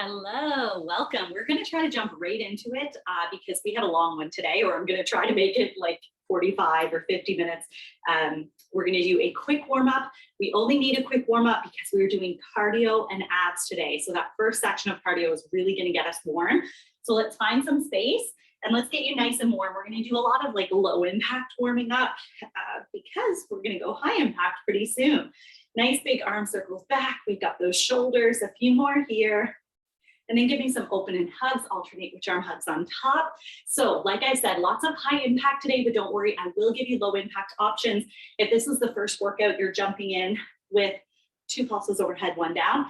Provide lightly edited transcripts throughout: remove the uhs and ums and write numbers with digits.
Hello, welcome. We're going to try to jump right into it because we had a long one today, or I'm going to try to make it like 45 or 50 minutes. We're going to do a quick warm up. We only need a quick warm up because we were doing cardio and abs today. So that first section of cardio is really going to get us warm. So let's find some space and let's get you nice and warm. We're going to do a lot of like low impact warming up because we're going to go high impact pretty soon. Nice big arm circles back. We've got those shoulders, a few more here. And then give me some open and hugs, alternate which arm hugs on top. So like I said, lots of high impact today, but don't worry, I will give you low impact options. If this is the first workout you're jumping in with 2 pulses overhead, 1 down.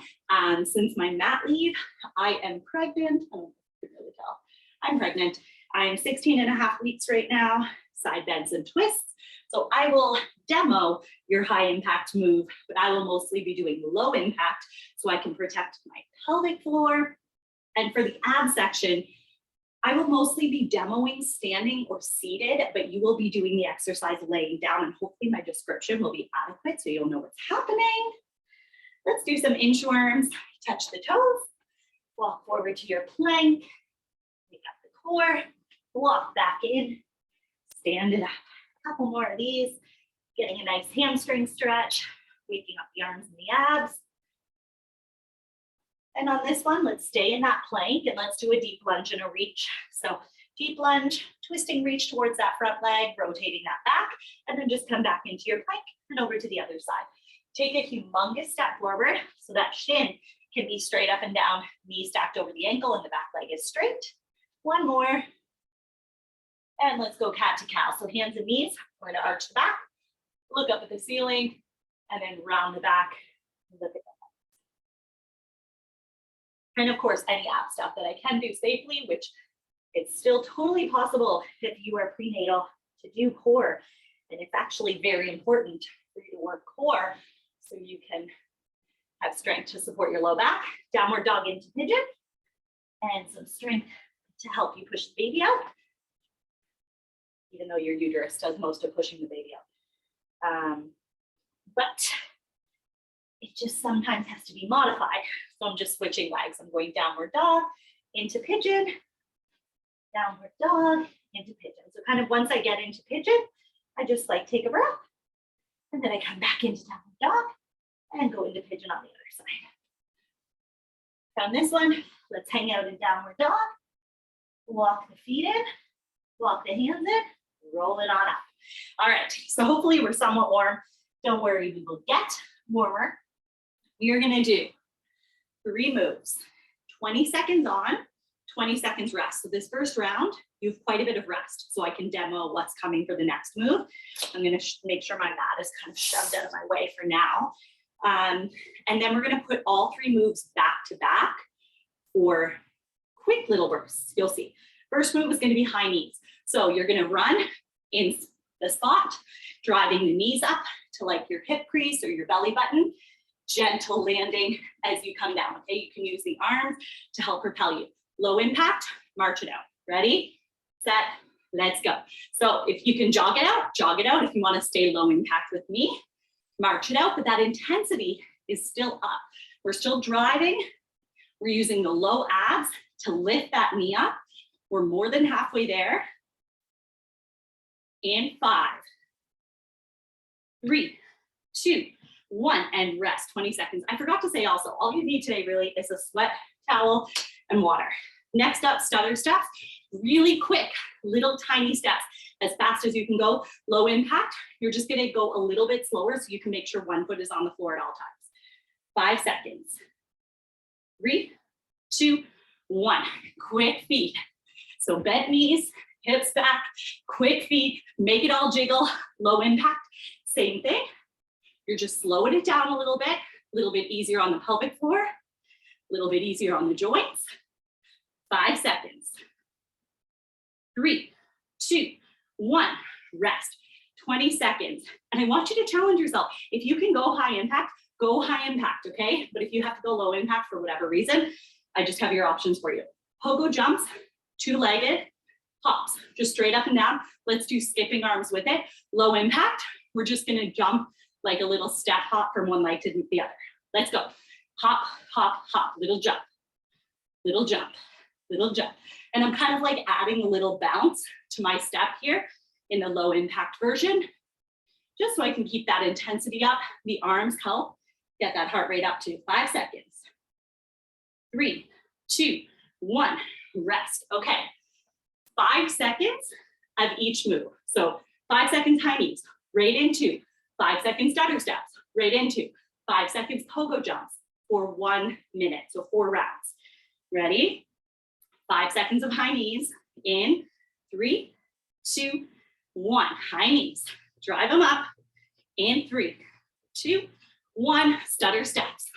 Since my mat leave, I am pregnant. Oh, you can really tell. I'm pregnant. I'm 16 and a half weeks right now, side bends and twists. So I will demo your high impact move, but I will mostly be doing low impact so I can protect my pelvic floor. And for the ab section, I will mostly be demoing standing or seated, but you will be doing the exercise laying down, and hopefully my description will be adequate so you'll know what's happening. Let's do some inchworms. Touch the toes, walk forward to your plank, pick up the core, walk back in, stand it up. A couple more of these, getting a nice hamstring stretch, waking up the arms and the abs. And on this one, let's stay in that plank and let's do a deep lunge and a reach. So deep lunge, twisting reach towards that front leg, rotating that back, and then just come back into your plank and over to the other side. Take a humongous step forward so that shin can be straight up and down, knee stacked over the ankle and the back leg is straight. One more. And let's go cat to cow. So hands and knees, we're gonna arch the back, look up at the ceiling, and then round the back, look at the and of course, any ab stuff that I can do safely, which it's still totally possible if you are prenatal to do core. And it's actually very important for you to work core so you can have strength to support your low back, downward dog into pigeon, and some strength to help you push the baby out, even though your uterus does most of pushing the baby out. But it just sometimes has to be modified. So I'm just switching legs. I'm going downward dog into pigeon, downward dog into pigeon. So kind of once I get into pigeon, I just like take a breath and then I come back into downward dog and go into pigeon on the other side. Found this one. Let's hang out in downward dog. Walk the feet in, walk the hands in, roll it on up. All right, so hopefully we're somewhat warm. Don't worry, we will get warmer. We are gonna do 3 moves, 20 seconds on, 20 seconds rest. So this first round, you have quite a bit of rest. So I can demo what's coming for the next move. I'm gonna make sure my mat is kind of shoved out of my way for now. And then we're gonna put all 3 moves back to back for quick little bursts, you'll see. First move is gonna be high knees. So you're gonna run in the spot, driving the knees up to like your hip crease or your belly button, gentle landing as you come down, okay? You can use the arms to help propel you. Low impact, march it out. Ready, set, let's go. So if you can jog it out, jog it out. If you wanna stay low impact with me, march it out, but that intensity is still up. We're still driving. We're using the low abs to lift that knee up. We're more than halfway there. In 5, 3, 2, 1, and rest, 20 seconds. I forgot to say also, all you need today really is a sweat towel and water. Next up, stutter steps, really quick, little tiny steps, as fast as you can go, low impact. You're just gonna go a little bit slower so you can make sure one foot is on the floor at all times. 5 seconds. 3, 2, 1, quick feet. So bent knees, hips back, quick feet, make it all jiggle, low impact, same thing. You're just slowing it down a little bit easier on the pelvic floor, a little bit easier on the joints. 5 seconds. 3, 2, 1, rest. 20 seconds. And I want you to challenge yourself. If you can go high impact, okay? But if you have to go low impact for whatever reason, I just have your options for you. Pogo jumps, 2-legged, hops, just straight up and down. Let's do skipping arms with it. Low impact, we're just gonna jump like a little step hop from one leg to the other. Let's go. Hop, hop, hop, little jump. little jump, little jump. And I'm kind of like adding a little bounce to my step here in the low impact version, just so I can keep that intensity up. The arms help get that heart rate up to 5 seconds. 3, 2, 1, rest. Okay, 5 seconds of each move. So 5 seconds high knees, right into, 5 seconds stutter steps, right into, 5 seconds pogo jumps for 1 minute. So 4 rounds. Ready? 5 seconds of high knees in 3, 2, 1. High knees, drive them up in 3, 2, 1. Stutter steps.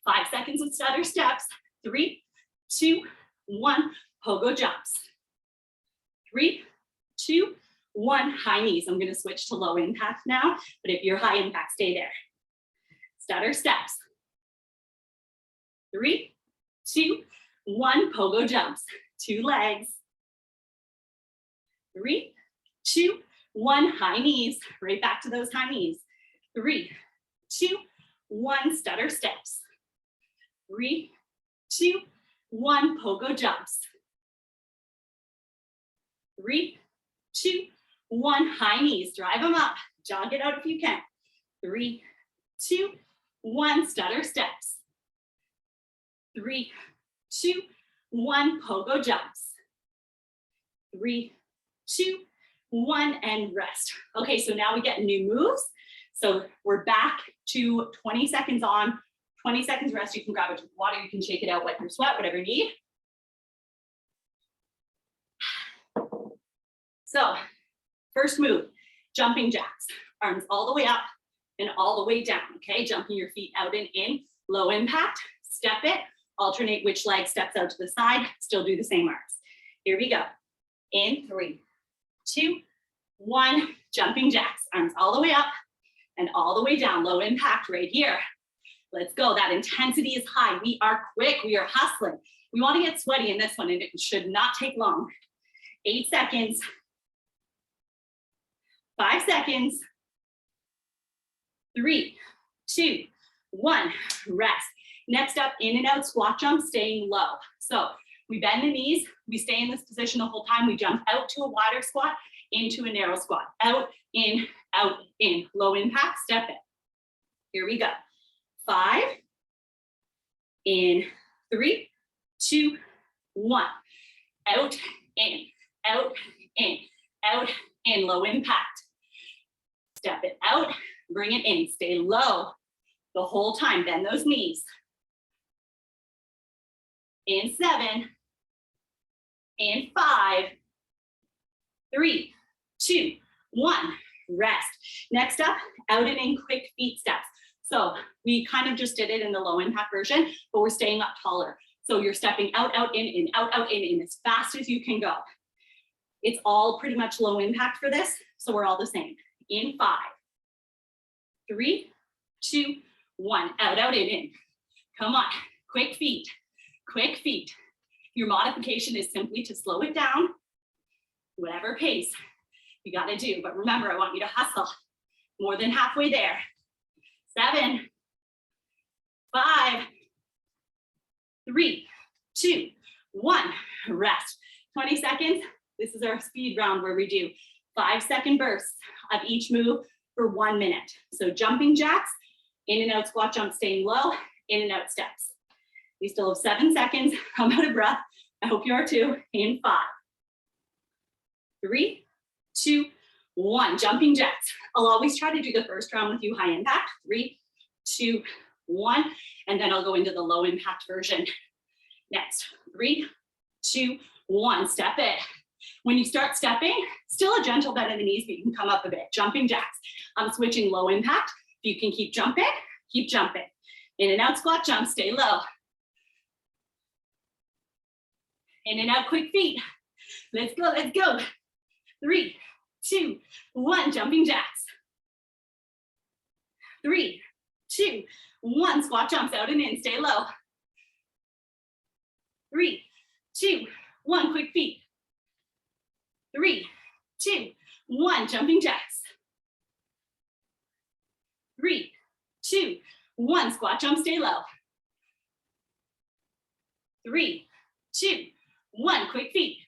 5 seconds of stutter steps. 3, 2, 1. Pogo jumps. 3, 2, 1. High knees. I'm going to switch to low impact now, but if you're high impact, stay there. Stutter steps. 3, 2, 1. Pogo jumps. 2 legs. 3, 2, 1. High knees. Right back to those high knees. 3, 2, 1. Stutter steps. 3, 2, 1. Pogo jumps. 3, 2, 1. High knees. Drive them up. Jog it out if you can. 3, 2, 1. Stutter steps. 3, 2, 1. Pogo jumps. 3, 2, 1. And rest. Okay, so now we get new moves. So we're back to 20 seconds on, 20 seconds rest. You can grab a drink of water, you can shake it out, wipe your sweat, whatever you need. So first move, jumping jacks. Arms all the way up and all the way down, okay? Jumping your feet out and in, low impact, step it, alternate which leg steps out to the side, still do the same arms. Here we go. In 3, 2, 1, jumping jacks. Arms all the way up and all the way down, low impact right here. Let's go, that intensity is high. We are quick, we are hustling. We wanna get sweaty in this one and it should not take long. 8 seconds. 5 seconds. 3, 2, 1, rest. Next up, in and out squat jump, staying low. So we bend the knees, we stay in this position the whole time. We jump out to a wider squat, into a narrow squat. Out, in, low impact, step it. Here we go. 5, in, 3, 2, 1. Out, in, out, in, out, in, low impact. Step it out, bring it in, stay low the whole time, bend those knees. In 7, in 5, 3, 2, 1, rest. Next up, out and in quick feet steps. So we kind of just did it in the low impact version, but we're staying up taller. So you're stepping out, out, in, out, in as fast as you can go. It's all pretty much low impact for this, so we're all the same. In 5, 3, 2, 1, out, out, in. Come on, quick feet, quick feet. Your modification is simply to slow it down, whatever pace you gotta do. But remember, I want you to hustle. More than halfway there. 7, 5, 3, 2, 1, rest. 20 seconds. This is our speed round where we do 5-second bursts of each move for 1 minute. So jumping jacks, in and out squat jump, staying low, in and out steps. We still have 7 seconds. I'm out of breath. I hope you are too. In 5, 3, 2, 1. Jumping jacks. I'll always try to do the first round with you high impact. 3, 2, 1. And then I'll go into the low impact version next. 3, 2, 1. Step it. When you start stepping, still a gentle bend in the knees, but you can come up a bit. Jumping jacks. I'm switching low impact. If you can keep jumping, keep jumping. In and out squat jump, stay low. In and out quick feet. Let's go, let's go. 3, 2, 1, jumping jacks. 3, 2, 1, squat jumps out and in, stay low. 3, 2, 1, quick feet. 3, 2, 1, jumping jacks. 3, 2, 1, squat jump, stay low. 3, 2, 1, quick feet.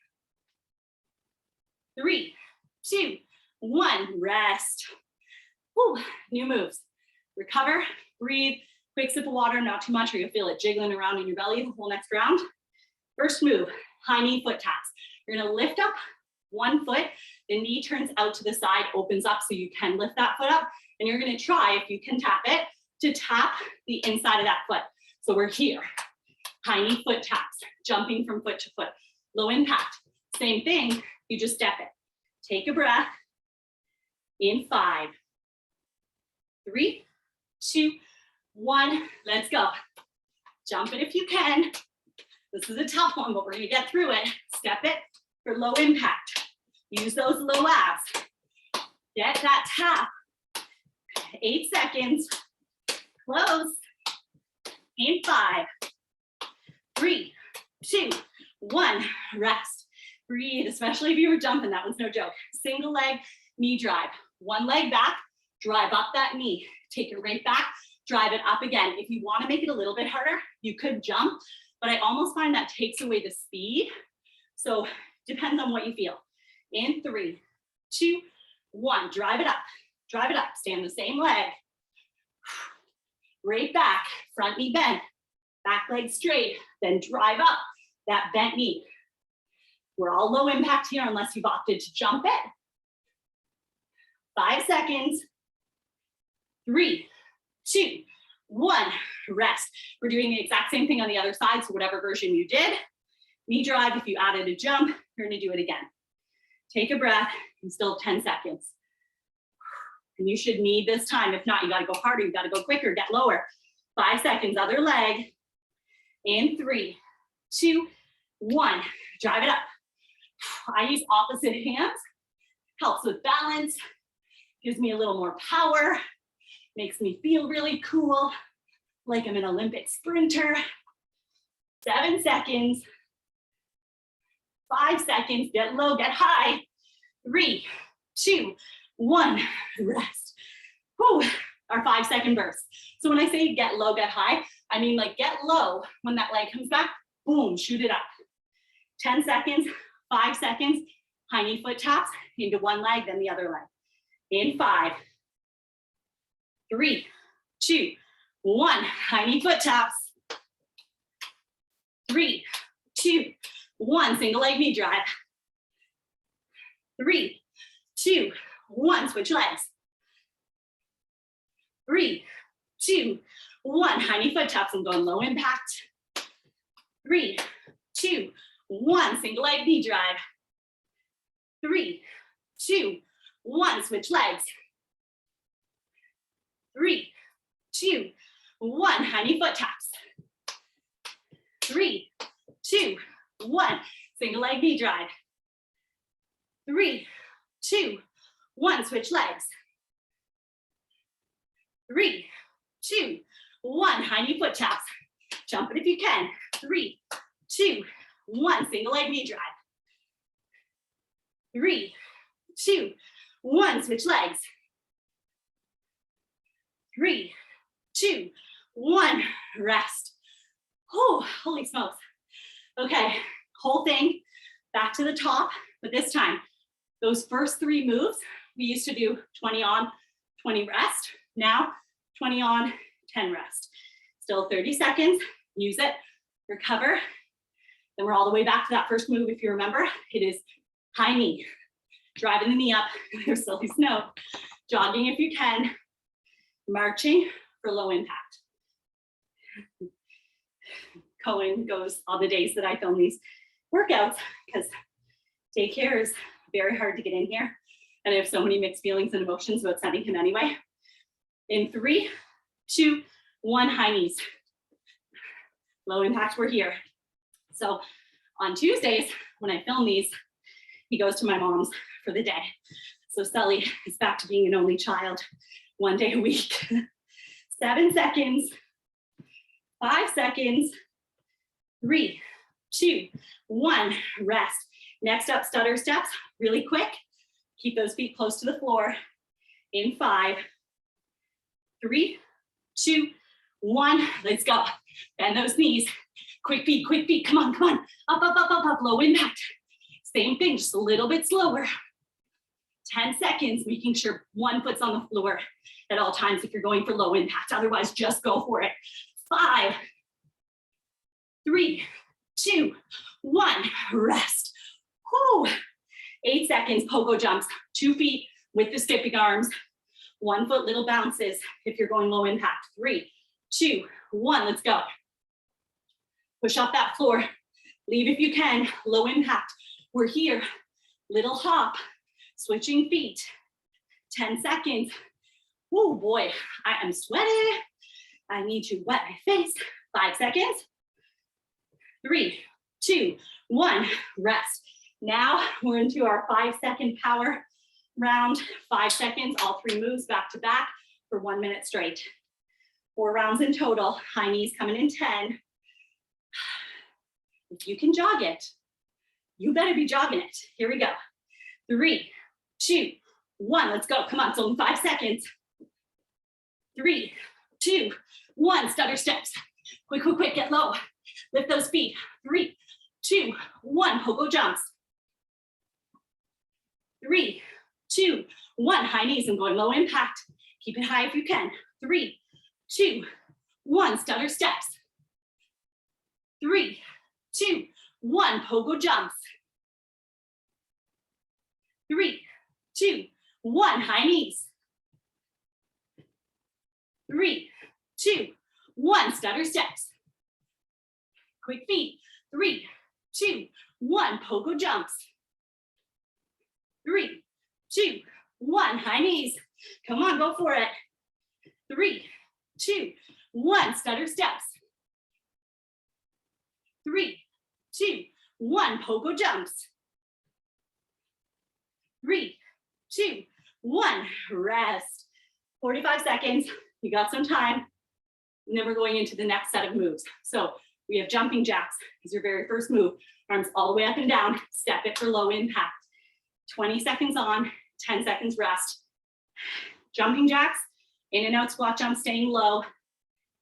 3, 2, 1, rest. Whew. New moves. Recover, breathe, quick sip of water, not too much, or you'll feel it jiggling around in your belly the whole next round. First move, high knee foot taps. You're gonna lift up one foot, the knee turns out to the side, opens up so you can lift that foot up, and you're gonna try, if you can tap it, to tap the inside of that foot. So we're here, high knee foot taps, jumping from foot to foot, low impact. Same thing, you just step it. Take a breath, in 5, 3, 2, 1, let's go. Jump it if you can. This is a tough one, but we're gonna get through it. Step it for low impact. Use those low abs. Get that tap. 8 seconds. Close. In 5, 3, 2, 1, rest. Breathe, especially if you were jumping, that one's no joke. Single leg, knee drive. One leg back, drive up that knee. Take it right back, drive it up again. If you wanna make it a little bit harder, you could jump, but I almost find that takes away the speed. So depends on what you feel. In 3, 2, 1, drive it up, stay on the same leg. Right back, front knee bent, back leg straight, then drive up that bent knee. We're all low impact here unless you've opted to jump it. 5 seconds. 3, 2, 1, rest. We're doing the exact same thing on the other side, so whatever version you did. Knee drive, if you added a jump, you're gonna do it again. Take a breath, and still 10 seconds. And you should need this time. If not, you gotta go harder, you gotta go quicker, get lower. 5 seconds, other leg. In 3, 2, 1, drive it up. I use opposite hands, helps with balance, gives me a little more power, makes me feel really cool, like I'm an Olympic sprinter. 7 seconds, 5 seconds, get low, get high. 3, 2, 1, rest. Whew, our 5-second burst. So when I say get low, get high, I mean like get low when that leg comes back, boom, shoot it up. 10 seconds, 5 seconds, high knee foot taps into one leg, then the other leg. In 5, 3, 2, 1, high knee foot taps. 3, 2, 1, single leg knee drive. 3, 2, 1, switch legs. 3, 2, 1, high knee foot taps. I'm going low impact. 3, 2, 1, single leg knee drive. 3, 2, 1, switch legs. 3, 2, 1, high knee foot taps. 3, 2, 1, single leg knee drive. 3, 2, 1, switch legs. 3, 2, 1, high knee foot taps. Jump it if you can. 3, 2, 1, single leg knee drive. 3, 2, 1, switch legs. 3, 2, 1, rest. Oh, holy smokes. Okay, whole thing back to the top, but this time, those first 3 moves, we used to do 20 on, 20 rest. Now, 20 on, 10 rest. Still 30 seconds, use it, recover. Then we're all the way back to that first move. If you remember, it is high knee, driving the knee up, there's silly snow, jogging if you can, marching for low impact. Cohen goes all the days that I film these workouts because daycare is very hard to get in here. And I have so many mixed feelings and emotions about sending him anyway. In 3, 2, 1, high knees. Low impact, we're here. So on Tuesdays, when I film these, he goes to my mom's for the day. So Sully is back to being an only child 1 day a week. 7 seconds, 5 seconds, 3, 2, 1, rest. Next up, stutter steps, really quick. Keep those feet close to the floor. In 5, 3, 2, 1, let's go. Bend those knees. Quick feet, come on, come on. Up, up, up, up, up, low impact. Same thing, just a little bit slower. 10 seconds, making sure one foot's on the floor at all times if you're going for low impact. Otherwise, just go for it. 5, 3, 2, 1, rest. Whew. 8 seconds, pogo jumps, 2 feet with the skipping arms, 1 foot little bounces if you're going low impact. 3, 2, 1, let's go. Push off that floor, leave if you can, low impact. We're here, little hop, switching feet, 10 seconds. Oh boy, I am sweating. I need to wet my face. 5 seconds. 3, 2, 1, rest. Now we're into our 5-second power round. 5 seconds, all 3 moves back to back for 1 minute straight. 4 rounds in total. High knees coming in 10. If you can jog it, you better be jogging it. Here we go. 3, 2, 1, let's go. Come on, it's only 5 seconds. 3, 2, 1, stutter steps. Quick, quick, quick, get low. Lift those feet. 3, 2, 1, pogo jumps. 3, 2, 1, high knees. I'm going low impact. Keep it high if you can. 3, 2, 1, stutter steps. 3, 2, 1, pogo jumps. 3, 2, 1, high knees. 3, 2, 1, stutter steps. Quick feet. 3, 2, 1, pogo jumps. 3, 2, 1, high knees. Come on, go for it. 3, 2, 1, stutter steps. 3, 2, 1, pogo jumps. 3, 2, 1, rest. 45 seconds, you got some time. And then we're going into the next set of moves. So we have jumping jacks is your very first move. Arms all the way up and down, step it for low impact. 20 seconds on, 10 seconds rest. Jumping jacks, in and out squat jump, staying low,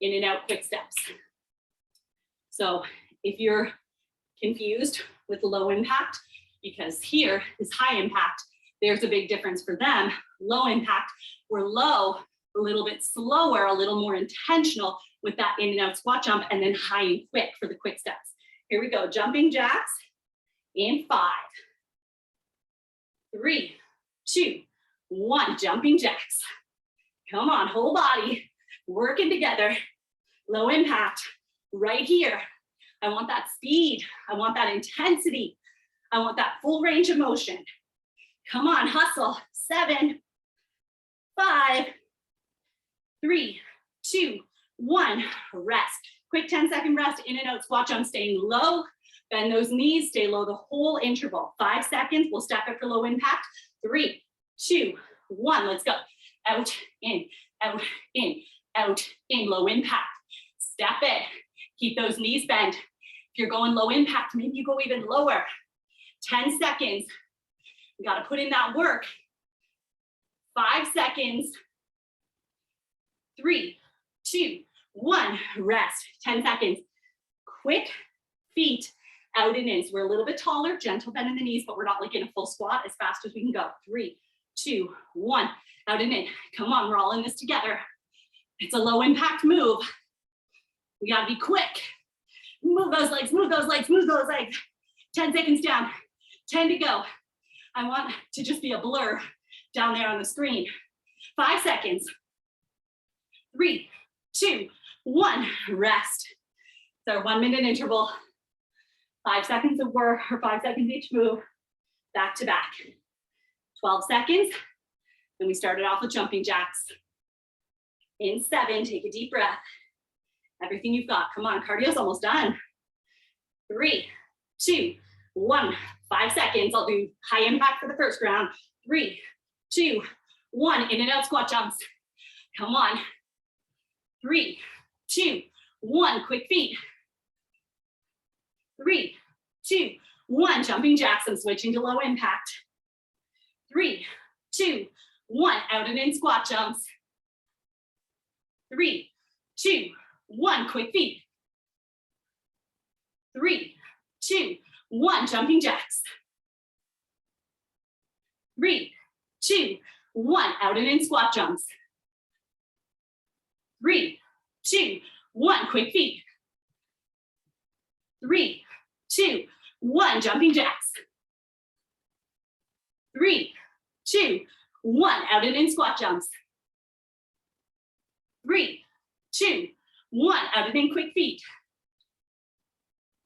in and out quick steps. So if you're confused with low impact, because here is high impact, there's a big difference for them. Low impact, we're low, a little bit slower, a little more intentional with that in and out squat jump, and then high and quick for the quick steps. Here we go, jumping jacks in 5, 3, 2, 1, jumping jacks. Come on, whole body, working together. Low impact, right here. I want that speed. I want that intensity. I want that full range of motion. Come on, hustle. 7, 5, 3, 2, 1, rest. Quick 10-second rest, in and out squat jump, staying low. Bend those knees, stay low the whole interval. 5 seconds, we'll step it for low impact. 3, 2, 1, let's go. Out, in, out, in, out, in, low impact. Step it, keep those knees bent. If you're going low impact, maybe you go even lower. 10 seconds, we gotta put in that work. 5 seconds. 3, 2, 1, rest. 10 seconds. Quick feet out and in. So we're a little bit taller, gentle bend in the knees, but we're not like in a full squat, as fast as we can go. 3, 2, 1, out and in. Come on, we're all in this together. It's a low impact move. We gotta be quick. Move those legs, move those legs, move those legs. 10 seconds down, 10 to go. I want to just be a blur down there on the screen. 5 seconds. 3, 2, 1, rest. It's our 1 minute interval. 5 seconds of work, or 5 seconds each move, back to back. 12 seconds, and we started off with jumping jacks. In 7, take a deep breath. Everything you've got, come on, cardio's almost done. 3, 2, 1, 5 seconds. I'll do high impact for the first round. 3, 2, 1, in and out squat jumps. Come on. 3, 2, 1, quick feet. 3, 2, 1, jumping jacks. I'm switching to low impact. 3, 2, 1, out and in squat jumps. 3, 2, 1, quick feet. 3, 2, 1, jumping jacks. 3, 2, 1, out and in squat jumps. 3, 2, 1, quick feet. 3, 2, 1, jumping jacks. 3, 2, 1, out and in squat jumps. 3, 2, 1, out and in quick feet.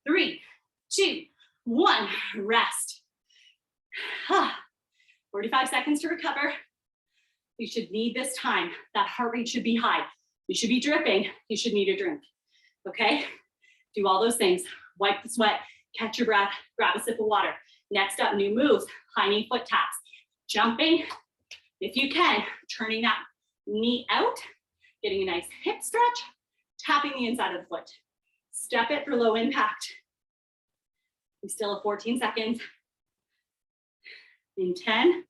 3, 2, 1, rest. 45 seconds to recover. You should need this time. That heart rate should be high. You should be dripping. You should need a drink. Okay? Do all those things. Wipe the sweat, catch your breath, grab a sip of water. Next up, new moves, high knee foot taps. Jumping, if you can, turning that knee out, getting a nice hip stretch, tapping the inside of the foot. Step it for low impact. We still have 14 seconds. In 10.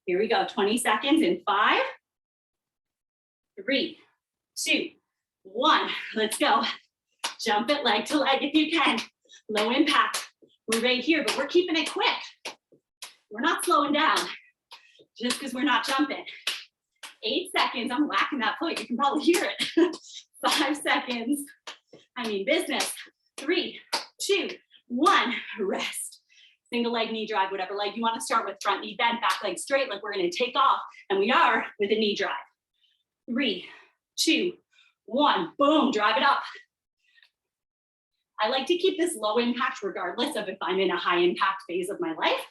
Here we go, 20 seconds in 5, 3, 2, 1. Let's go. Jump it leg to leg if you can. Low impact. We're right here, but we're keeping it quick. We're not slowing down just because we're not jumping. 8 seconds. I'm whacking that foot. You can probably hear it. 5 seconds. I mean business. 3, 2, 1. Rest. Single leg knee drive, whatever leg you want to start with. Front knee bent, back leg straight, like we're going to take off. And we are with a knee drive. 3, 2, 1. Boom. Drive it up. I like to keep this low impact regardless of if I'm in a high impact phase of my life,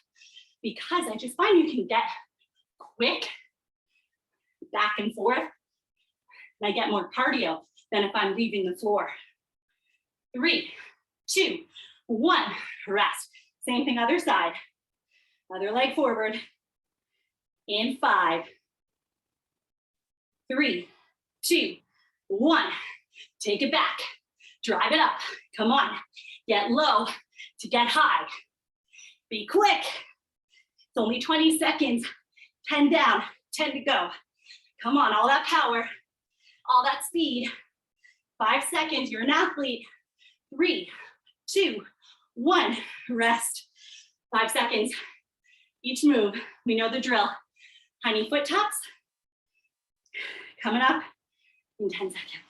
because I just find you can get quick back and forth, and I get more cardio than if I'm leaving the floor. 3, 2, 1, rest. Same thing other side. Other leg forward. In 5, 3, 2, 1. Take it back. Drive it up. Come on. Get low to get high. Be quick. It's only 20 seconds. 10 down, 10 to go. Come on, all that power, all that speed. 5 seconds, you're an athlete. 3, 2, 1, rest. 5 seconds. Each move, we know the drill. High knee foot taps. Coming up in 10 seconds.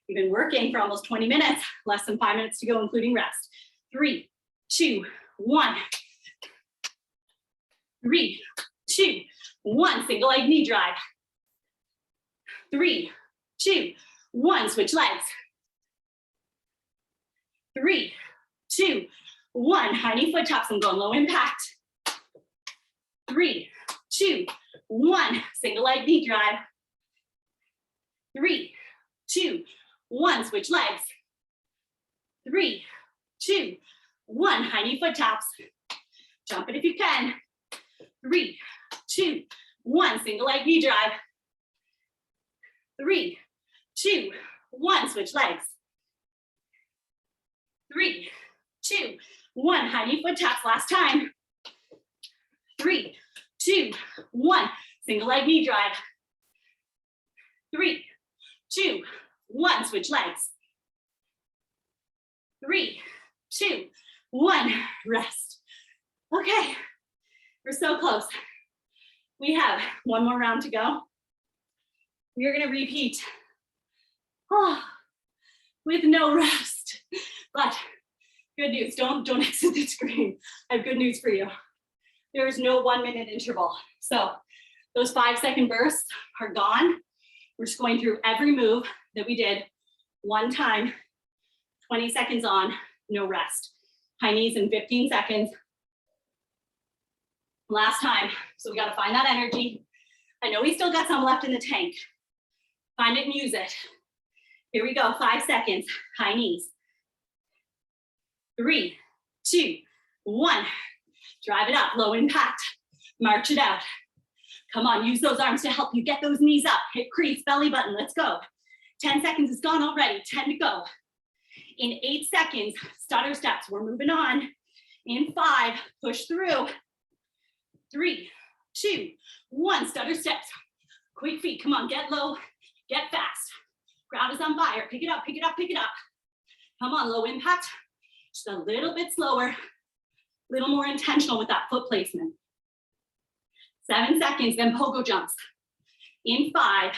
We've been working for almost 20 minutes, less than 5 minutes to go, including rest. 3, 2, 1. 3, 2, 1. Single leg knee drive. 3, 2, 1. Switch legs. 3, 2, 1. High knee foot taps. I'm going low impact. 3, 2, 1. Single leg knee drive. 3, 2, 1. Switch legs. 3, 2, 1. High knee foot taps. Jump it if you can. 3, 2, 1. Single leg knee drive. 3, 2, 1. Switch legs. 3, 2, 1. High knee foot taps. Last time. 3, 2, 1. Single leg knee drive. 3, 2, 1. Switch legs. 3, 2, 1. Rest. Okay, we're so close. We have one more round to go. We're gonna repeat with no rest. But good news, don't exit the screen. I have good news for you. There's no 1 minute interval. So those 5 second bursts are gone. We're just going through every move that we did one time, 20 seconds on, no rest. High knees in 15 seconds. Last time, so we gotta find that energy. I know we still got some left in the tank. Find it and use it. Here we go, 5 seconds, high knees. 3, 2, 1. Drive it up, low impact. March it out. Come on, use those arms to help you get those knees up. Hip crease, belly button, let's go. 10 seconds is gone already, 10 to go. In 8 seconds, stutter steps, we're moving on. In 5, push through. 3, 2, 1, stutter steps. Quick feet, come on, get low, get fast. Ground is on fire, pick it up, pick it up, pick it up. Come on, low impact, just a little bit slower, a little more intentional with that foot placement. 7 seconds, then pogo jumps. In 5,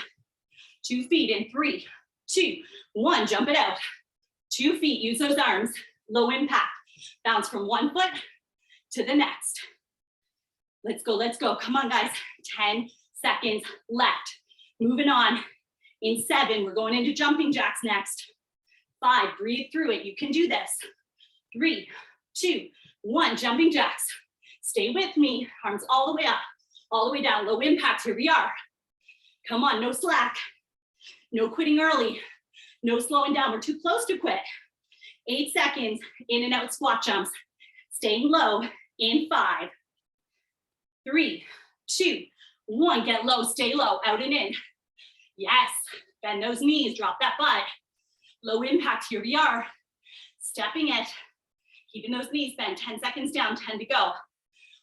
2 feet in 3, 2, 1, jump it out. 2 feet, use those arms, low impact. Bounce from one foot to the next. Let's go, let's go. Come on, guys. 10 seconds left. Moving on. In 7, we're going into jumping jacks next. 5, breathe through it. You can do this. 3, 2, 1, jumping jacks. Stay with me. Arms all the way up, all the way down. Low impact. Here we are. Come on, no slack. No quitting early. No slowing down. We're too close to quit. 8 seconds, in and out squat jumps. Staying low in 5, 3, 2, 1. Get low, stay low, out and in. Yes, bend those knees, drop that butt. Low impact, here we are. Stepping it, keeping those knees bent. 10 seconds down, 10 to go.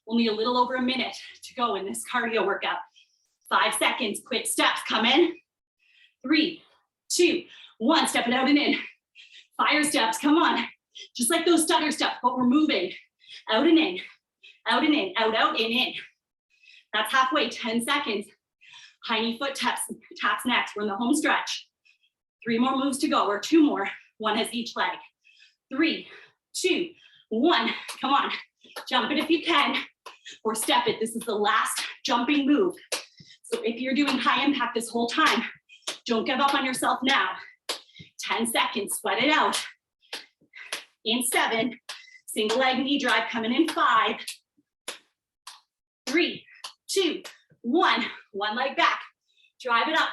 Only a little over a minute to go in this cardio workout. 5 seconds, quick steps, come in. 3, 2, 1, step it out and in. Fire steps, come on. Just like those stutter steps, but we're moving. Out and in, out and in, out, out, in. That's halfway, 10 seconds. High knee foot taps next. We're in the home stretch. 3 more moves to go, or 2 more. 1 has each leg. 3, 2, 1. Come on, jump it if you can, or step it. This is the last jumping move. So if you're doing high impact this whole time, don't give up on yourself now. 10 seconds, sweat it out. In 7, single leg knee drive coming in 5, 3, 2, 1. One leg back, drive it up.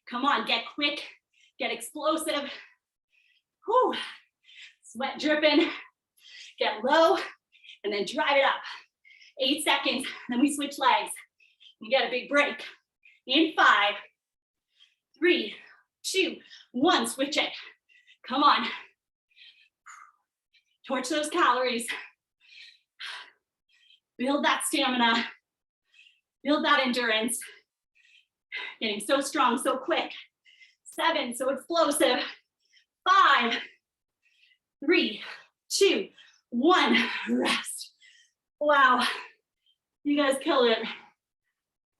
Come on, get quick, get explosive. Whew. Sweat dripping, get low, and then drive it up. 8 seconds, then we switch legs. We get a big break. In 5, 3, 2, 1, switch it. Come on. Torch those calories. Build that stamina. Build that endurance. Getting so strong, so quick. 7, so explosive. 5, 3, 2, 1, rest. Wow, you guys killed it.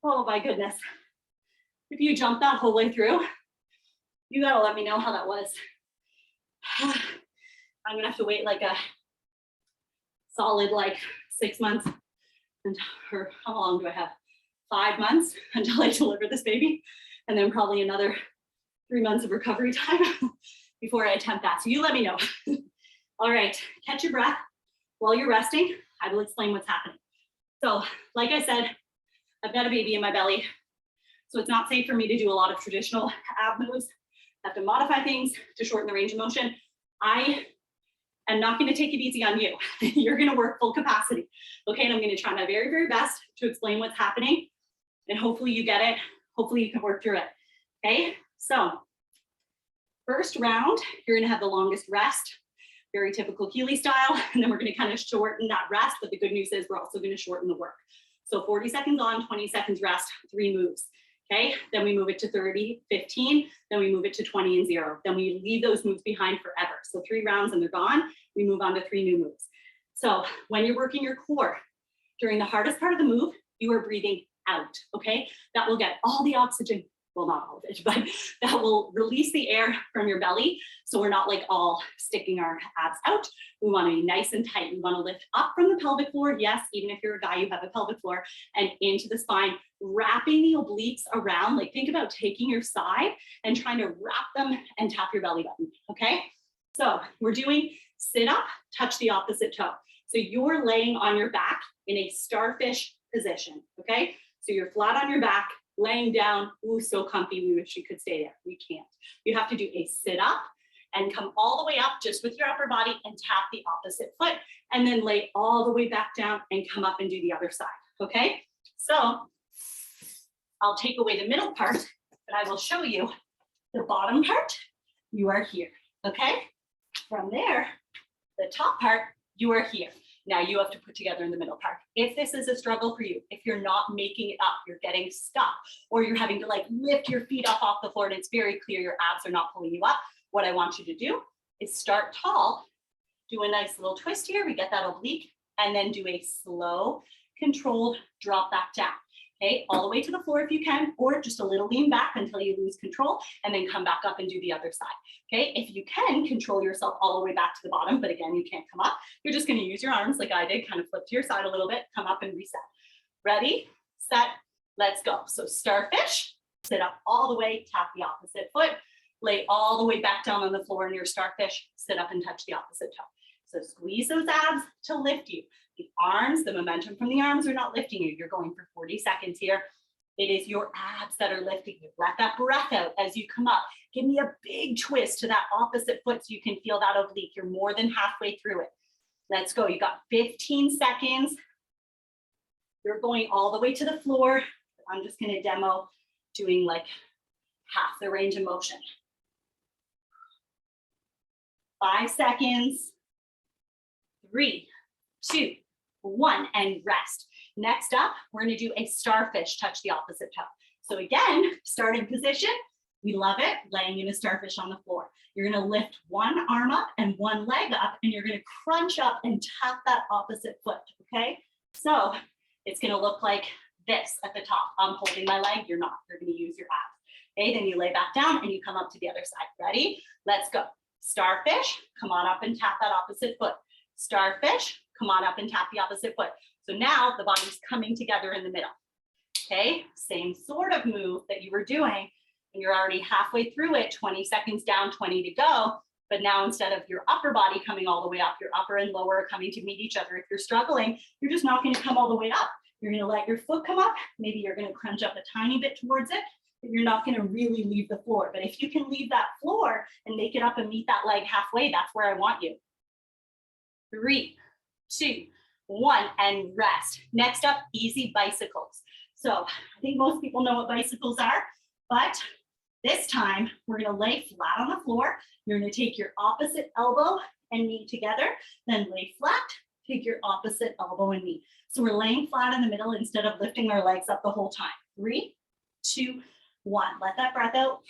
Oh my goodness. If you jumped that whole way through, you gotta let me know how that was. I'm gonna have to wait like a solid 6 months, or how long do I have? 5 months until I deliver this baby, and then probably another 3 months of recovery time before I attempt that. So you let me know. All right, catch your breath while you're resting. I will explain what's happening. So like I said, I've got a baby in my belly, so it's not safe for me to do a lot of traditional ab moves. I have to modify things to shorten the range of motion. I am not going to take it easy on you. You're going to work full capacity. Okay, and I'm going to try my very, very best to explain what's happening, and hopefully you get it. Hopefully you can work through it. Okay, so first round, you're going to have the longest rest, very typical Keeley style, and then we're going to kind of shorten that rest, but the good news is we're also going to shorten the work. So 40 seconds on, 20 seconds rest, 3 moves. Okay, then we move it to 30, 15, then we move it to 20 and 0. Then we leave those moves behind forever. So 3 rounds and they're gone. We move on to 3 new moves. So when you're working your core, during the hardest part of the move, you are breathing out, okay? That will get all the oxygen, well, not all of it, but that will release the air from your belly. So we're not all sticking our abs out. We want to be nice and tight. We want to lift up from the pelvic floor. Yes, even if you're a guy, you have a pelvic floor, and into the spine, wrapping the obliques around. Think about taking your side and trying to wrap them and tap your belly button, okay? So we're doing sit up, touch the opposite toe. So you're laying on your back in a starfish position, okay? So you're flat on your back, laying down. Ooh, so comfy. We wish you could stay there. We can't. You have to do a sit up and come all the way up just with your upper body and tap the opposite foot, and then lay all the way back down and come up and do the other side, okay? So I'll take away the middle part, but I will show you the bottom part. You are here, okay? From there, the top part, you are here. Now you have to put together in the middle part. If this is a struggle for you, if you're not making it up, you're getting stuck, or you're having to like lift your feet up off the floor and it's very clear your abs are not pulling you up, what I want you to do is start tall, do a nice little twist here, we get that oblique, and then do a slow, controlled drop back down. Okay, all the way to the floor if you can, or just a little lean back until you lose control, and then come back up and do the other side. Okay, if you can control yourself all the way back to the bottom, but again, you can't come up, you're just gonna use your arms like I did, kind of flip to your side a little bit, come up and reset. Ready, set, let's go. So starfish, sit up all the way, tap the opposite foot, lay all the way back down on the floor in your starfish, sit up and touch the opposite toe. So squeeze those abs to lift you. The arms, the momentum from the arms are not lifting you. You're going for 40 seconds here. It is your abs that are lifting you. Let that breath out as you come up. Give me a big twist to that opposite foot so you can feel that oblique. You're more than halfway through it. Let's go. You got 15 seconds. You're going all the way to the floor. I'm just going to demo doing like half the range of motion. 5 seconds. 3, 2, 1, and rest. Next up, we're going to do a starfish, touch the opposite toe. So again, starting position, we love it, laying in a starfish on the floor. You're going to lift one arm up and one leg up, and you're going to crunch up and tap that opposite foot, okay? So it's going to look like this at the top. I'm holding my leg, you're not. You're going to use your abs. Okay, then you lay back down and you come up to the other side. Ready? Let's go. Starfish, come on up and tap that opposite foot. Starfish, come on up and tap the opposite foot. So now the body's coming together in the middle. Okay, same sort of move that you were doing, and you're already halfway through it, 20 seconds down, 20 to go. But now instead of your upper body coming all the way up, your upper and lower are coming to meet each other. If you're struggling, you're just not going to come all the way up. You're going to let your foot come up. Maybe you're going to crunch up a tiny bit towards it, but you're not going to really leave the floor. But if you can leave that floor and make it up and meet that leg halfway, that's where I want you. 3, 2, 1, and rest. Next up, easy bicycles. So I think most people know what bicycles are, but this time we're going to lay flat on the floor. You're going to take your opposite elbow and knee together, then lay flat, take your opposite elbow and knee. So we're laying flat in the middle instead of lifting our legs up the whole time. 3, 2, 1. Let that breath out.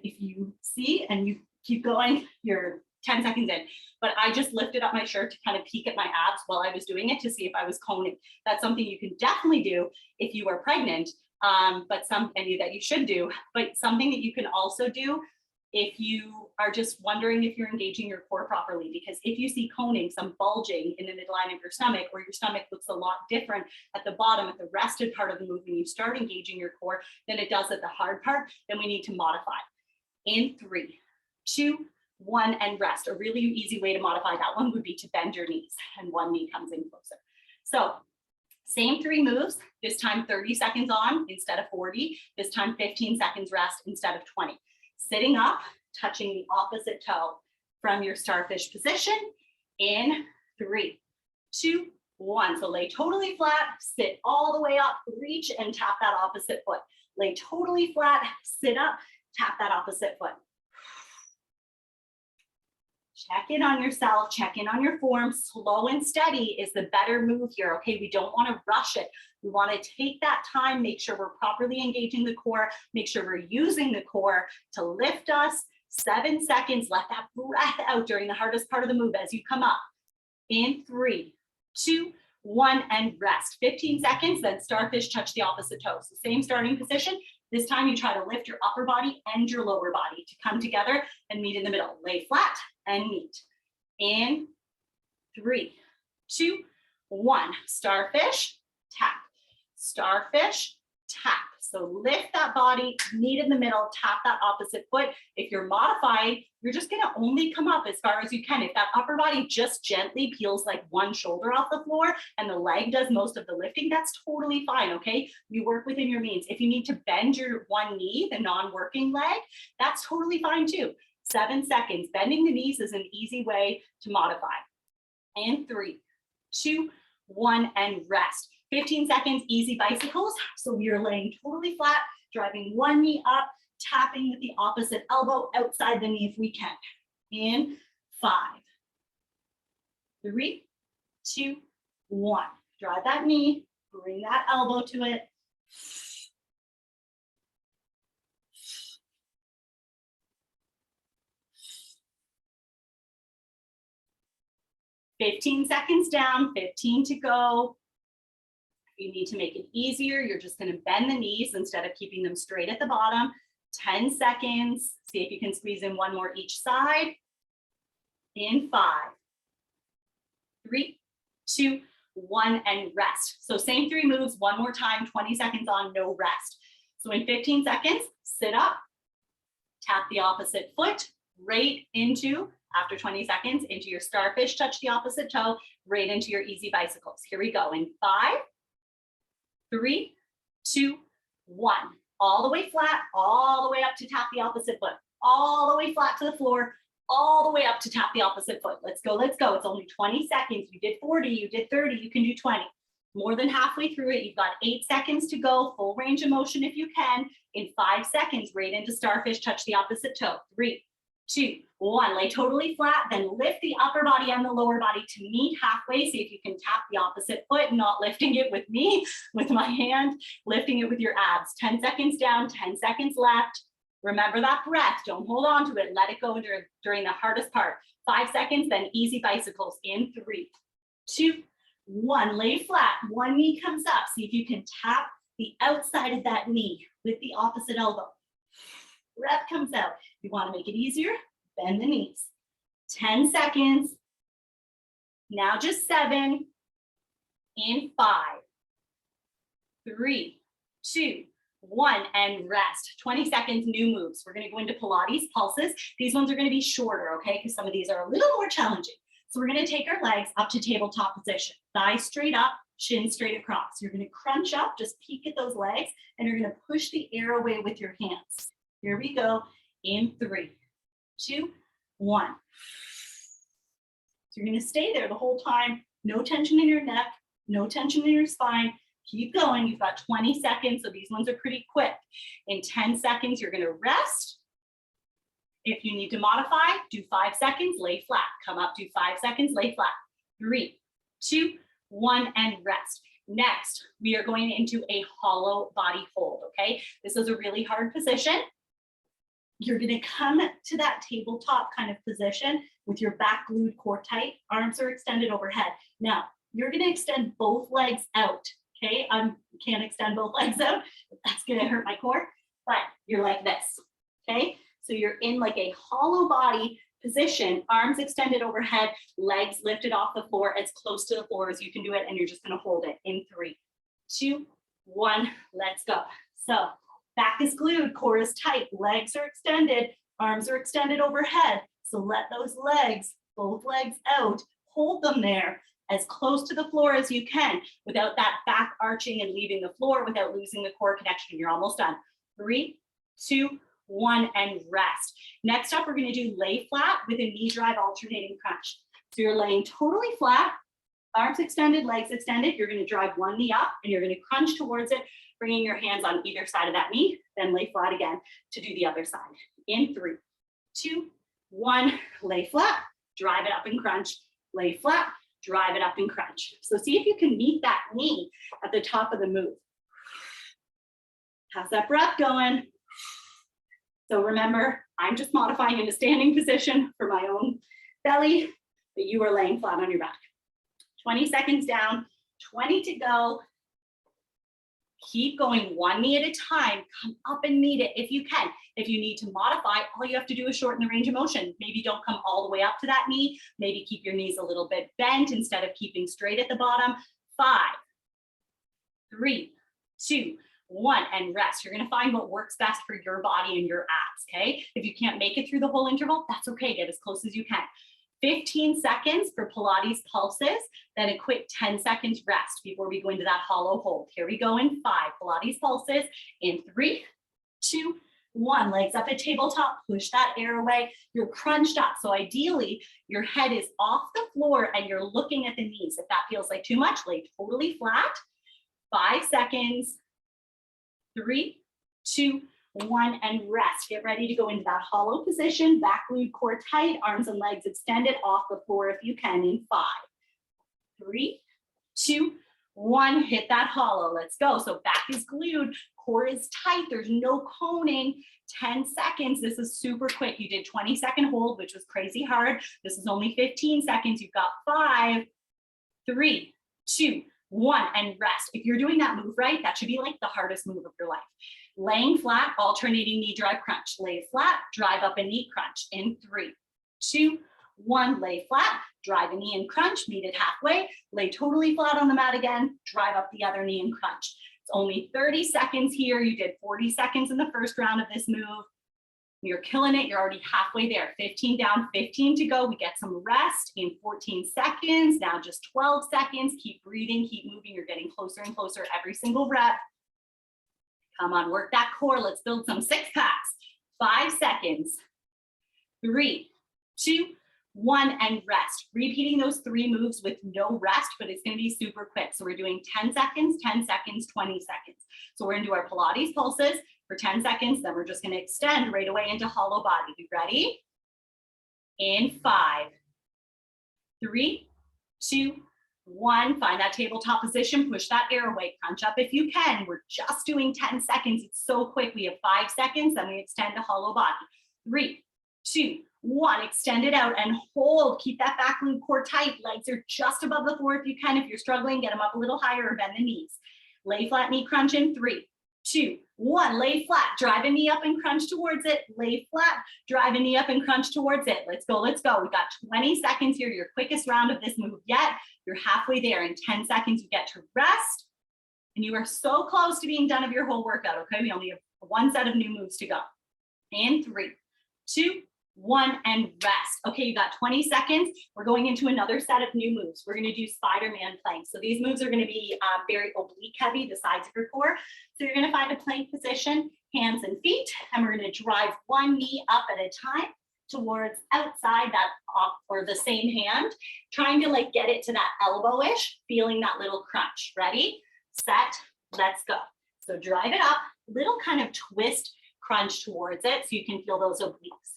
If you see and you keep going, you're 10 seconds in, but I just lifted up my shirt to kind of peek at my abs while I was doing it to see if I was coning. That's something you can definitely do if you are pregnant, and that you should do, but something that you can also do if you are just wondering if you're engaging your core properly, because if you see coning, some bulging in the midline of your stomach, or your stomach looks a lot different at the bottom, at the rested part of the move, when you start engaging your core than it does at the hard part, then we need to modify. In 3, 2, 1, and rest. A really easy way to modify that one would be to bend your knees, and one knee comes in closer. So same 3 moves, this time 30 seconds on instead of 40, this time 15 seconds rest instead of 20. Sitting up, touching the opposite toe from your starfish position in 3, 2, 1. So lay totally flat, sit all the way up, reach and tap that opposite foot. Lay totally flat, sit up, tap that opposite foot. Check in on yourself, check in on your form. Slow and steady is the better move here, okay? We don't want to rush it. We want to take that time, make sure we're properly engaging the core, make sure we're using the core to lift us. 7 seconds, let that breath out during the hardest part of the move as you come up. In 3, 2, 1, and rest. 15 seconds, then starfish, touch the opposite toe. So same starting position. This time you try to lift your upper body and your lower body to come together and meet in the middle. Lay flat and meet. In 3, 2, 1. Starfish, tap. Starfish, tap. So lift that body, meet in the middle, tap that opposite foot. If you're modified, you're just gonna only come up as far as you can. If that upper body just gently peels like one shoulder off the floor and the leg does most of the lifting, that's totally fine, okay? You work within your means. If you need to bend your one knee, the non-working leg, that's totally fine too. 7 seconds. Bending the knees is an easy way to modify. In 3, 2, 1, and rest. 15 seconds, easy bicycles. So we are laying totally flat, driving one knee up, tapping with the opposite elbow outside the knee if we can. In 5, 3, 2, 1. Drive that knee, bring that elbow to it. 15 seconds down, 15 to go. If you need to make it easier, you're just going to bend the knees instead of keeping them straight at the bottom. 10 seconds. See if you can squeeze in one more each side. In 5, 3, 2, 1, and rest. So same 3 moves, one more time, 20 seconds on, no rest. So in 15 seconds, sit up, tap the opposite foot right into, after 20 seconds, into your starfish, touch the opposite toe, right into your easy bicycles. Here we go in 5, 3, 2, 1. All the way flat, all the way up to tap the opposite foot, all the way flat to the floor, all the way up to tap the opposite foot. Let's go, let's go. It's only 20 seconds. You did 40, you did 30, you can do 20. More than halfway through it, you've got 8 seconds to go, full range of motion if you can. In 5 seconds, right into starfish, touch the opposite toe. 3, 2, 1, lay totally flat, then lift the upper body and the lower body to meet halfway. See if you can tap the opposite foot, not lifting it with me, with my hand, lifting it with your abs. 10 seconds down, 10 seconds left. Remember that breath, don't hold on to it, let it go during the hardest part. 5 seconds, then easy bicycles in 3, 2, 1, lay flat, one knee comes up. See if you can tap the outside of that knee with the opposite elbow. Breath comes out. You want to make it easier, bend the knees. 10 seconds. Now just 7. In 5, 3, 2, 1, and rest. 20 seconds, new moves. We're going to go into Pilates pulses. These ones are going to be shorter, okay? Because some of these are a little more challenging. So we're going to take our legs up to tabletop position. Thighs straight up, chin straight across. You're going to crunch up, just peek at those legs, and you're going to push the air away with your hands. Here we go in 3, 2, 1. So you're going to stay there the whole time. No tension in your neck, no tension in your spine. Keep going. You've got 20 seconds, so these ones are pretty quick. In 10 seconds, you're going to rest. If you need to modify, do 5 seconds, lay flat. Come up, do 5 seconds, lay flat. 3, 2, 1, and rest. Next, we are going into a hollow body hold, okay? This is a really hard position. You're going to come to that tabletop kind of position with your back glued, core tight, arms are extended overhead. Now, you're going to extend both legs out, okay? I can't extend both legs out. That's going to hurt my core, but you're like this, okay? So you're in like a hollow body position, arms extended overhead, legs lifted off the floor as close to the floor as you can do it, and you're just going to hold it in 3, 2, 1, let's go. So back is glued, core is tight, legs are extended, arms are extended overhead. So let those legs, both legs out, hold them there as close to the floor as you can without that back arching and leaving the floor, without losing the core connection. You're almost done. 3, 2, 1, and rest. Next up, we're going to do lay flat with a knee drive alternating crunch. So you're laying totally flat, arms extended, legs extended. You're going to drive one knee up and you're going to crunch towards it, bringing your hands on either side of that knee, then lay flat again to do the other side. In 3, 2, 1, lay flat, drive it up and crunch, lay flat, drive it up and crunch. So see if you can meet that knee at the top of the move. How's that breath going? So remember, I'm just modifying into standing position for my own belly, but you are laying flat on your back. 20 seconds down, 20 to go. Keep going one knee at a time. Come up and meet it if you can. If you need to modify, all you have to do is shorten the range of motion. Maybe don't come all the way up to that knee. Maybe keep your knees a little bit bent instead of keeping straight at the bottom. 5, 3, 2, 1, and rest. You're going to find what works best for your body and your abs, okay? If you can't make it through the whole interval, that's okay. Get as close as you can. 15 seconds for Pilates pulses, then a quick 10 seconds rest before we go into that hollow hold. Here we go in 5 Pilates pulses in 3, 2, 1. Legs up at tabletop, push that air away. You're crunched up. So ideally, your head is off the floor and you're looking at the knees. If that feels like too much, lay totally flat. 5 seconds. 3, 2, one, and rest. Get ready to go into that hollow position, back glute core tight, arms and legs extended off the floor if you can in 5, 3, 2, 1, hit that hollow. Let's go. So back is glued, core is tight. There's no coning. 10 seconds. This is super quick. You did 20-second hold, which was crazy hard. This is only 15 seconds. You've got 5, 3, 2, 1, and rest. If you're doing that move right, that should be like the hardest move of your life. Laying flat, alternating knee drive crunch. Lay flat, drive up a knee crunch in 3, 2, 1, lay flat, drive a knee and crunch, meet it halfway, lay totally flat on the mat again, drive up the other knee and crunch. It's only 30 seconds here. You did 40 seconds in the first round of this move. You're killing it. You're already halfway there. 15 down, 15 to go. We get some rest in 14 seconds. Now just 12 seconds. Keep breathing, keep moving. You're getting closer and closer every single rep. Come on, work that core. Let's build some 6 packs. 5 seconds. 3, 2, 1, and rest. Repeating those 3 moves with no rest, but it's going to be super quick. So we're doing 10 seconds, 10 seconds, 20 seconds. So we're going to do our Pilates pulses for 10 seconds. Then we're just going to extend right away into hollow body. You ready? In 5, 3, 2, 1. Find that tabletop position. Push that airway. Crunch up if you can. We're just doing 10 seconds. It's so quick. We have 5 seconds. Then we extend to hollow body. 3, 2, 1, extend it out and hold. Keep that back glute core tight. Legs are just above the floor if you can. If you're struggling, get them up a little higher or bend the knees. Lay flat, knee crunch in 3, 2, 1. Lay flat, drive a knee up and crunch towards it. Lay flat, drive a knee up and crunch towards it. Let's go, let's go. We got 20 seconds here, your quickest round of this move yet. You're halfway there. In 10 seconds, you get to rest. And you are so close to being done of your whole workout, okay? We only have 1 set of new moves to go. In 3, 2, 1, and rest. Okay, you got 20 seconds. We're going into another set of new moves. We're going to do Spider-Man planks. So these moves are going to be very oblique heavy, the sides of your core. So you're going to find a plank position, hands and feet, and we're going to drive one knee up at a time towards outside that or the same hand, trying to like get it to that elbow-ish, feeling that little crunch. Ready, set, let's go. So drive it up, little kind of twist, crunch towards it so you can feel those obliques.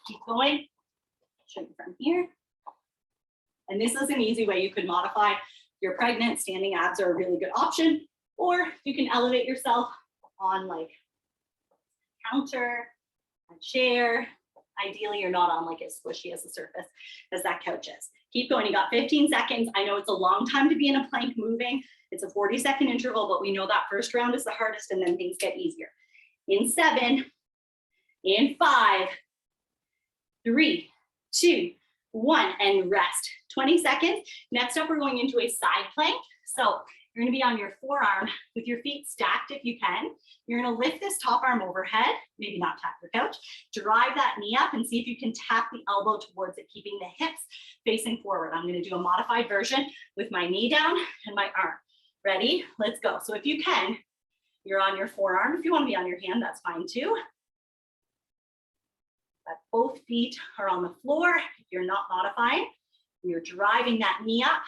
Keep going. Show you from here. And this is an easy way you could modify. If you're pregnant, standing abs are a really good option, or you can elevate yourself on like counter, a chair. Ideally, you're not on like as squishy as a surface as that couch is. Keep going. You got 15 seconds. I know it's a long time to be in a plank moving. It's a 40-second interval, but we know that first round is the hardest and then things get easier. In 7, in 5, 3, 2, 1, and rest. 20 seconds. Next up, we're going into a side plank. So you're going to be on your forearm with your feet stacked if you can. You're going to lift this top arm overhead, maybe not tap your couch. Drive that knee up and see if you can tap the elbow towards it, keeping the hips facing forward. I'm going to do a modified version with my knee down and my arm. Ready? Let's go. So if you can, you're on your forearm. If you want to be on your hand, that's fine too. But both feet are on the floor. If you're not modifying, you're driving that knee up,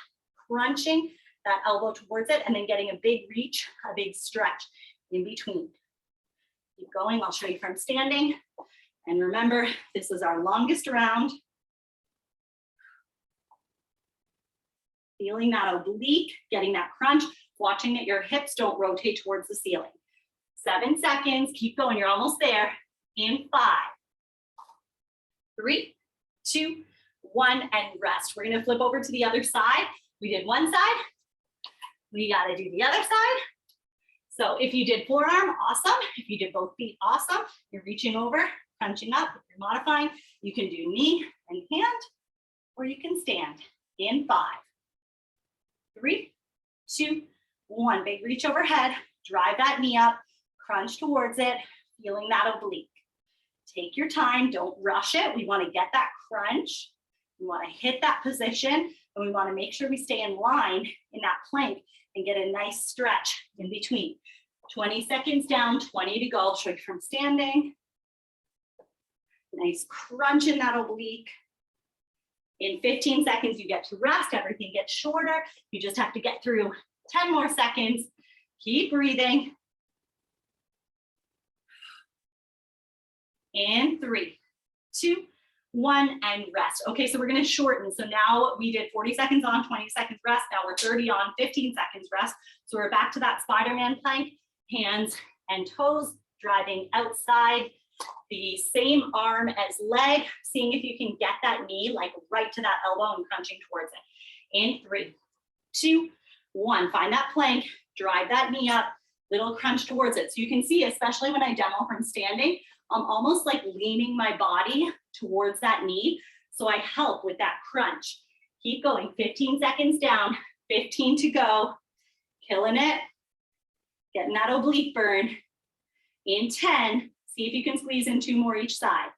crunching that elbow towards it, and then getting a big reach, a big stretch in between. Keep going. I'll show you from standing. And remember, this is our longest round. Feeling that oblique, getting that crunch, watching that your hips don't rotate towards the ceiling. 7 seconds. Keep going. You're almost there. In 5, 3, 2, 1, and rest. We're going to flip over to the other side. We did one side. We got to do the other side. So if you did forearm, awesome. If you did both feet, awesome. You're reaching over, crunching up. If you're modifying, you can do knee and hand, or you can stand. In 5, 3, 2, 1. Big reach overhead. Drive that knee up, crunch towards it, feeling that oblique. Take your time. Don't rush it. We want to get that crunch. We want to hit that position, and we want to make sure we stay in line in that plank and get a nice stretch in between. 20 seconds down, 20 to go. I'll show you from standing. Nice crunch in that oblique. In 15 seconds, you get to rest. Everything gets shorter. You just have to get through 10 more seconds. Keep breathing. In 3, 2, 1, and rest. Okay, so we're gonna shorten. So now we did 40 seconds on, 20 seconds rest. Now we're 30 on, 15 seconds rest. So we're back to that Spider-Man plank, hands and toes driving outside, the same arm as leg, seeing if you can get that knee like right to that elbow and crunching towards it. In 3, 2, 1, find that plank, drive that knee up, little crunch towards it. So you can see, especially when I demo from standing, I'm almost like leaning my body towards that knee. So I help with that crunch. Keep going, 15 seconds down, 15 to go, killing it, getting that oblique burn. In 10, see if you can squeeze in 2 more each side.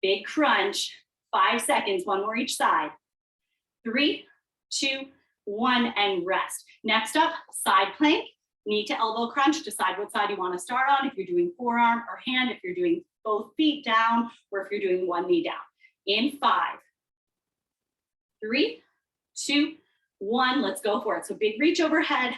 Big crunch, 5 seconds, 1 more each side. 3, 2, 1, and rest. Next up, side plank. Knee to elbow crunch, decide what side you want to start on. If you're doing forearm or hand, if you're doing both feet down, or if you're doing 1 knee down. In 5, 3, 2, 1, let's go for it. So big reach overhead,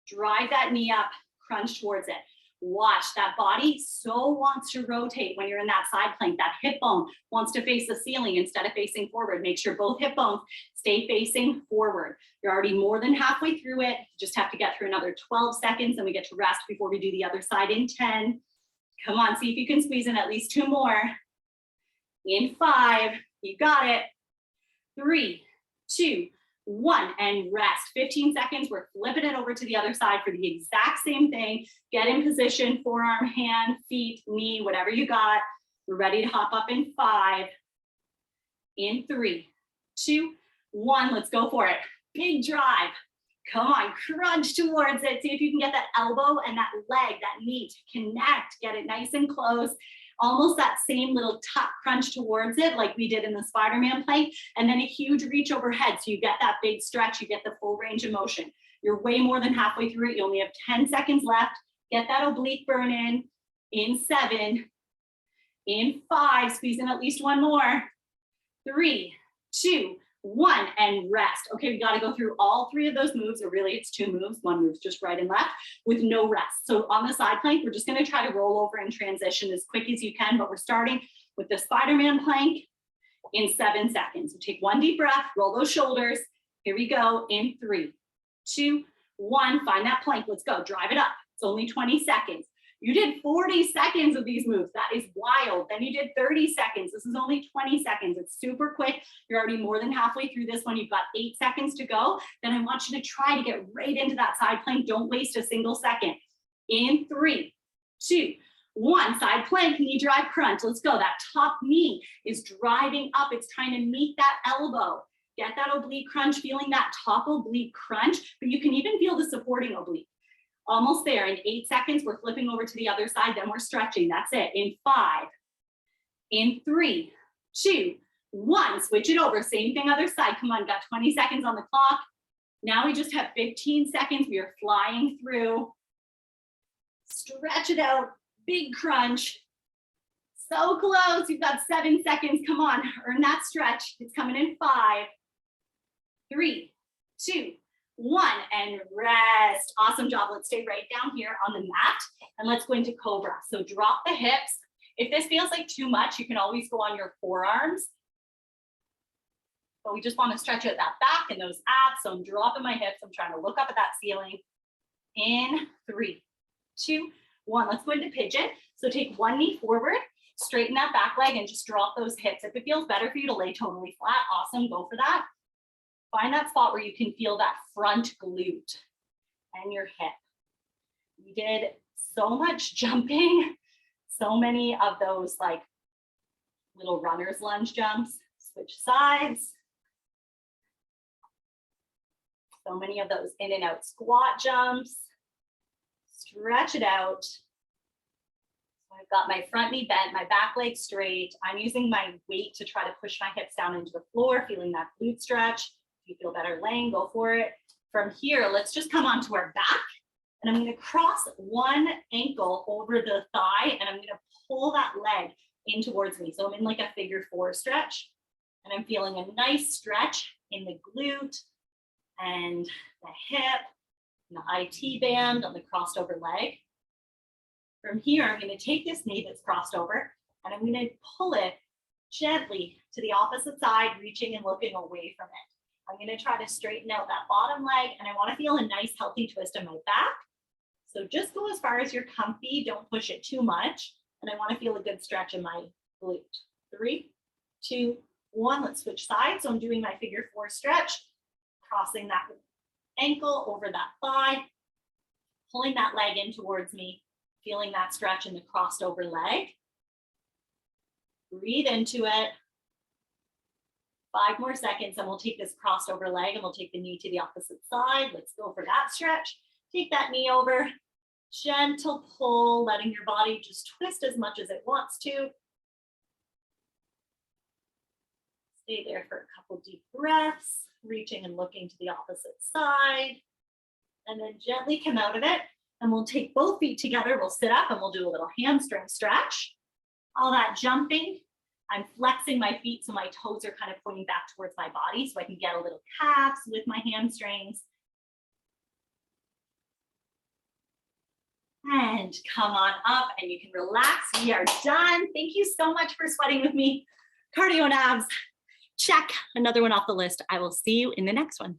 drive that knee up, crunch towards it. Watch that body so wants to rotate when you're in that side plank. That hip bone wants to face the ceiling instead of facing forward. Make sure both hip bones stay facing forward. You're already more than halfway through it. You just have to get through another 12 seconds and we get to rest before we do the other side in 10. Come on, see if you can squeeze in at least 2 more. In 5, you got it. 3, 2, 1, and rest. 15 seconds, we're flipping it over to the other side for the exact same thing. Get in position, forearm, hand, feet, knee, whatever you got. We're ready to hop up in 5. In 3, 2, 1, let's go for it. Big drive. Come on, crunch towards it. See if you can get that elbow and that leg, that knee to connect. Get it nice and close. Almost that same little tuck crunch towards it like we did in the Spider-Man plank, and then a huge reach overhead. So you get that big stretch, you get the full range of motion. You're way more than halfway through it. You only have 10 seconds left. Get that oblique burn in 7, in 5, squeeze in at least 1 more. 3, 2, 1, and rest. Okay, we got to go through all 3 of those moves, or really it's 2 moves. 1 move's just right and left with no rest. So on the side plank, we're just going to try to roll over and transition as quick as you can, but we're starting with the Spider-Man plank in 7 seconds. So take 1 deep breath, roll those shoulders. Here we go in 3, 2, 1, find that plank. Let's go, drive it up. It's only 20 seconds. You did 40 seconds of these moves. That is wild. Then you did 30 seconds. This is only 20 seconds. It's super quick. You're already more than halfway through this one. You've got 8 seconds to go. Then I want you to try to get right into that side plank. Don't waste a single second. In 3, 2, 1, side plank, knee drive crunch. Let's go. That top knee is driving up. It's trying to meet that elbow. Get that oblique crunch, feeling that top oblique crunch, but you can even feel the supporting oblique. Almost there. In 8 seconds, we're flipping over to the other side, then we're stretching. That's it. In 5, in 3, 2, 1, switch it over. Same thing, other side. Come on, got 20 seconds on the clock. Now we just have 15 seconds. We are flying through. Stretch it out. Big crunch. So close. You've got 7 seconds. Come on, earn that stretch. It's coming in 5, 3, 2, 1, and rest. Awesome job. Let's stay right down here on the mat and let's go into Cobra. So drop the hips. If this feels like too much, you can always go on your forearms. But we just want to stretch out that back and those abs. So I'm dropping my hips. I'm trying to look up at that ceiling. In 3, 2, 1. Let's go into pigeon. So take 1 knee forward, straighten that back leg and just drop those hips. If it feels better for you to lay totally flat, awesome, go for that. Find that spot where you can feel that front glute and your hip. We did so much jumping, so many of those like little runner's lunge jumps. Switch sides. So many of those in and out squat jumps. Stretch it out. I've got my front knee bent, my back leg straight. I'm using my weight to try to push my hips down into the floor, feeling that glute stretch. If you feel better laying, go for it. From here, let's just come onto our back. And I'm going to cross one ankle over the thigh, and I'm going to pull that leg in towards me. So I'm in like a figure 4 stretch. And I'm feeling a nice stretch in the glute and the hip, and the IT band on the crossed over leg. From here, I'm going to take this knee that's crossed over, And I'm going to pull it gently to the opposite side, reaching and looking away from it. I'm going to try to straighten out that bottom leg, and I want to feel a nice healthy twist in my back. So just go as far as you're comfy. Don't push it too much. And I want to feel a good stretch in my glute. 3, 2, 1. Let's switch sides. So I'm doing my figure 4 stretch, crossing that ankle over that thigh, pulling that leg in towards me, feeling that stretch in the crossed over leg. Breathe into it. 5 more seconds, and we'll take this crossed over leg and we'll take the knee to the opposite side. Let's go for that stretch. Take that knee over, gentle pull, letting your body just twist as much as it wants to. Stay there for a couple deep breaths, reaching and looking to the opposite side. And then gently come out of it. And we'll take both feet together. We'll sit up and we'll do a little hamstring stretch. All that jumping, I'm flexing my feet so my toes are kind of pointing back towards my body so I can get a little calves with my hamstrings. And come on up and you can relax. We are done. Thank you so much for sweating with me. Cardio and abs, check. Another one off the list. I will see you in the next one.